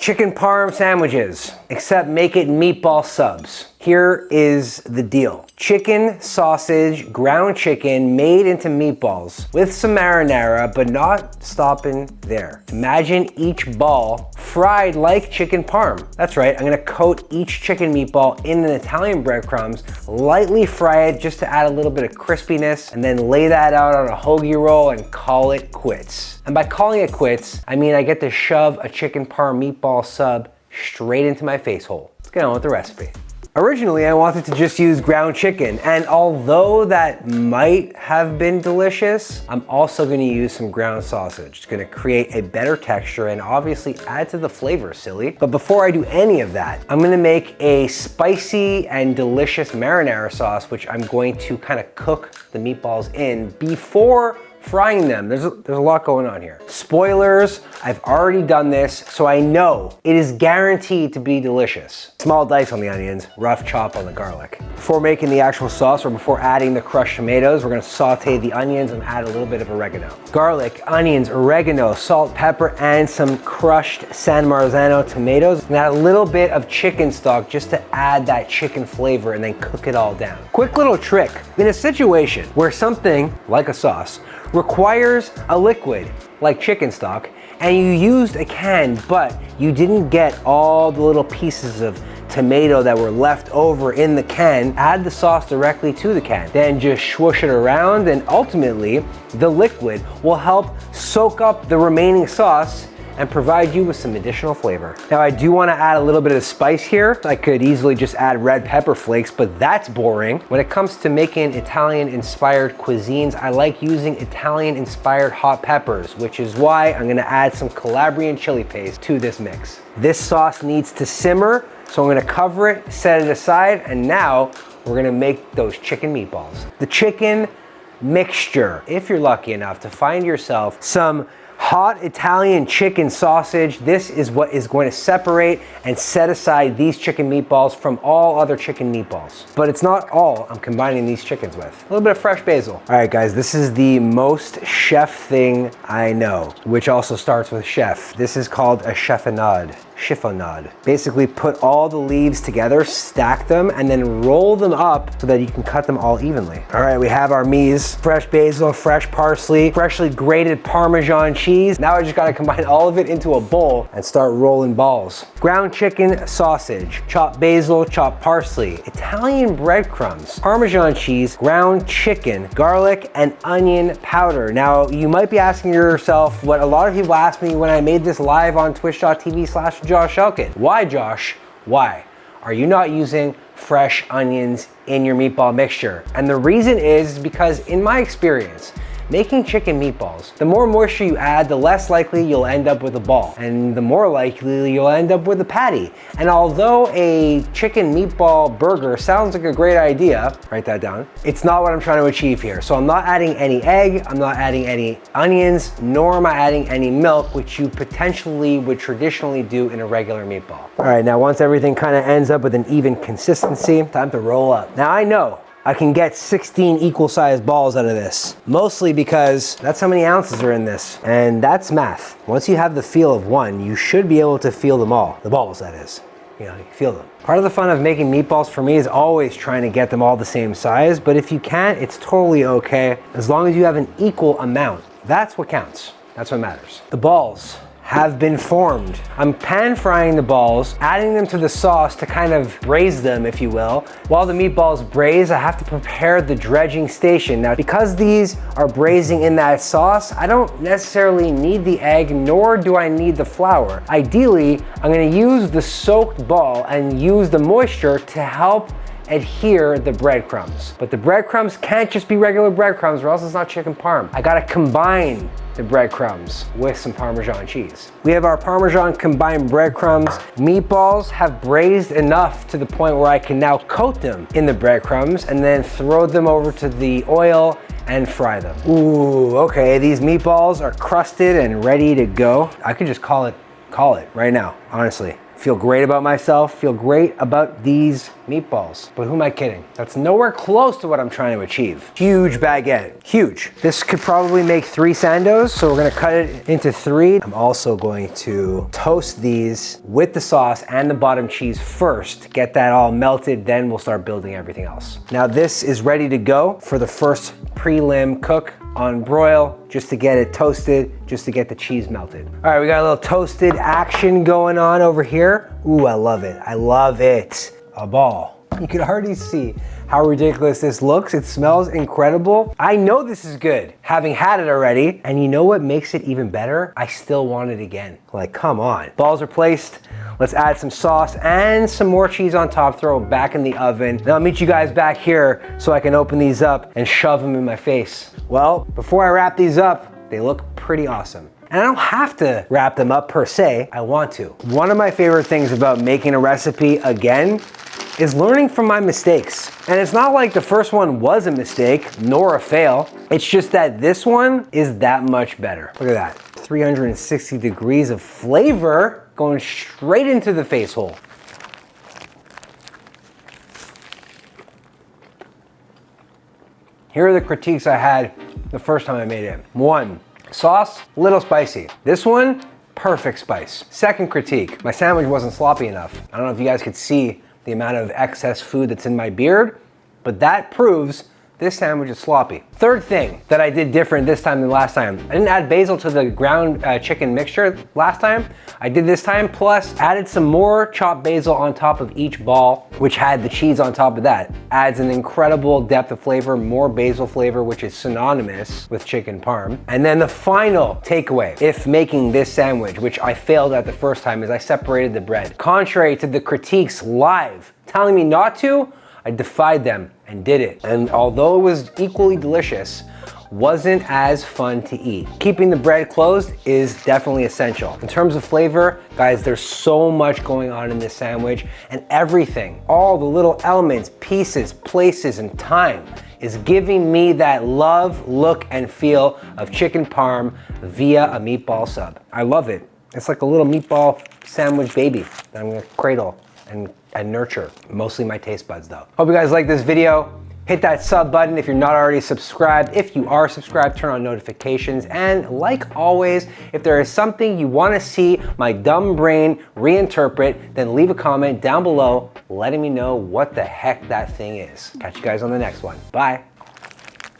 Chicken parm sandwiches, except make it meatball subs. Here is the deal. Chicken, sausage, ground chicken made into meatballs with some marinara, but not stopping there. Imagine each ball fried like chicken parm. That's right, I'm gonna coat each chicken meatball in an Italian breadcrumbs, lightly fry it just to add a little bit of crispiness, and then lay that out on a hoagie roll and call it quits. And by calling it quits, I mean I get to shove a chicken parm meatball sub straight into my face hole. Let's get on with the recipe. Originally, I wanted to just use ground chicken, and although that might have been delicious, I'm also gonna use some ground sausage. It's gonna create a better texture and obviously add to the flavor, silly. But before I do any of that, I'm gonna make a spicy and delicious marinara sauce, which I'm going to kind of cook the meatballs in before frying them. There's a lot going on here. Spoilers, I've already done this, so I know it is guaranteed to be delicious. Small dice on the onions, rough chop on the garlic. Before making the actual sauce or before adding the crushed tomatoes, we're gonna saute the onions and add a little bit of oregano. Garlic, onions, oregano, salt, pepper, and some crushed San Marzano tomatoes. And add a little bit of chicken stock just to add that chicken flavor and then cook it all down. Quick little trick. In a situation where something, like a sauce, requires a liquid like chicken stock and you used a can but you didn't get all the little pieces of tomato that were left over in the can, add the sauce directly to the can. Then just swoosh it around and ultimately the liquid will help soak up the remaining sauce and provide you with some additional flavor. Now I do want to add a little bit of spice here. I could easily just add red pepper flakes, but that's boring. When it comes to making Italian-inspired cuisines, I like using Italian-inspired hot peppers, which is why I'm gonna add some Calabrian chili paste to this mix. This sauce needs to simmer, so I'm gonna cover it, set it aside, and now we're gonna make those chicken meatballs. The chicken mixture. If you're lucky enough to find yourself some hot Italian chicken sausage, this is what is going to separate and set aside these chicken meatballs from all other chicken meatballs. But it's not all I'm combining these chickens with. A little bit of fresh basil. All right guys, this is the most chef thing I know, which also starts with chef. This is called a chiffonade. Chiffonade. Basically put all the leaves together, stack them, and then roll them up so that you can cut them all evenly. All right, we have our mise, fresh basil, fresh parsley, freshly grated Parmesan cheese. Now I just gotta combine all of it into a bowl and start rolling balls. Ground chicken sausage, chopped basil, chopped parsley, Italian breadcrumbs, Parmesan cheese, ground chicken, garlic, and onion powder. Now, you might be asking yourself what a lot of people ask me when I made this live on twitch.tv/TheJoshElkin. Why, Josh? Why are you not using fresh onions in your meatball mixture? And the reason is because in my experience, making chicken meatballs, the more moisture you add, the less likely you'll end up with a ball. And the more likely you'll end up with a patty. And although a chicken meatball burger sounds like a great idea, write that down, it's not what I'm trying to achieve here. So I'm not adding any egg, I'm not adding any onions, nor am I adding any milk, which you potentially would traditionally do in a regular meatball. All right, now once everything kind of ends up with an even consistency, time to roll up. Now I know I can get 16 equal sized balls out of this, mostly because that's how many ounces are in this, and that's math. Once you have the feel of one, you should be able to feel them all. The balls, that is. You know, you can feel them. Part of the fun of making meatballs for me is always trying to get them all the same size, but if you can't, it's totally okay, as long as you have an equal amount. That's what counts. That's what matters. The balls have been formed. I'm pan frying the balls, adding them to the sauce to kind of braise them, if you will. While the meatballs braise, I have to prepare the dredging station. Now, because these are braising in that sauce, I don't necessarily need the egg, nor do I need the flour. Ideally, I'm gonna use the soaked ball and use the moisture to help adhere the breadcrumbs. But the breadcrumbs can't just be regular breadcrumbs or else it's not chicken parm. I gotta combine the breadcrumbs with some Parmesan cheese. We have our Parmesan combined breadcrumbs. Meatballs have braised enough to the point where I can now coat them in the breadcrumbs and then throw them over to the oil and fry them. Ooh, okay, these meatballs are crusted and ready to go. I could just call it right now, honestly. feel great about myself, feel great about these meatballs. But who am I kidding? That's nowhere close to what I'm trying to achieve. Huge baguette, huge. This could probably make 3 sandos, so we're gonna cut it into 3. I'm also going to toast these with the sauce and the bottom cheese first, get that all melted, then we'll start building everything else. Now this is ready to go for the first prelim cook on broil, just to get it toasted, just to get the cheese melted. All right, we got a little toasted action going on over here. Ooh, I love it, I love it. A ball. You can already see how ridiculous this looks. It smells incredible. I know this is good, having had it already. And you know what makes it even better? I still want it again. Like, come on. Balls are placed. Let's add some sauce and some more cheese on top, throw it back in the oven. Then I'll meet you guys back here so I can open these up and shove them in my face. Well, before I wrap these up, they look pretty awesome. And I don't have to wrap them up per se, I want to. One of my favorite things about making a recipe again is learning from my mistakes. And it's not like the first one was a mistake, nor a fail. It's just that this one is that much better. Look at that, 360 degrees of flavor going straight into the face hole. Here are the critiques I had the first time I made it. 1, sauce, little spicy. This one, perfect spice. Second critique, my sandwich wasn't sloppy enough. I don't know if you guys could see the amount of excess food that's in my beard, but that proves this sandwich is sloppy. Third thing that I did different this time than last time, I didn't add basil to the ground chicken mixture last time. I did this time, plus added some more chopped basil on top of each ball, which had the cheese on top of that. Adds an incredible depth of flavor, more basil flavor, which is synonymous with chicken parm. And then the final takeaway, if making this sandwich, which I failed at the first time, is I separated the bread. Contrary to the critiques live telling me not to, I defied them and did it. And although it was equally delicious, wasn't as fun to eat. Keeping the bread closed is definitely essential. In terms of flavor, guys, there's so much going on in this sandwich, and everything, all the little elements, pieces, places, and time is giving me that love, look, and feel of chicken parm via a meatball sub. I love it. It's like a little meatball sandwich baby that I'm gonna cradle and nurture. Mostly my taste buds though. Hope you guys like this video. Hit that sub button if you're not already subscribed. If you are subscribed, turn on notifications. And like always, if there is something you want to see my dumb brain reinterpret, then leave a comment down below letting me know what the heck that thing is. Catch you guys on the next one. Bye.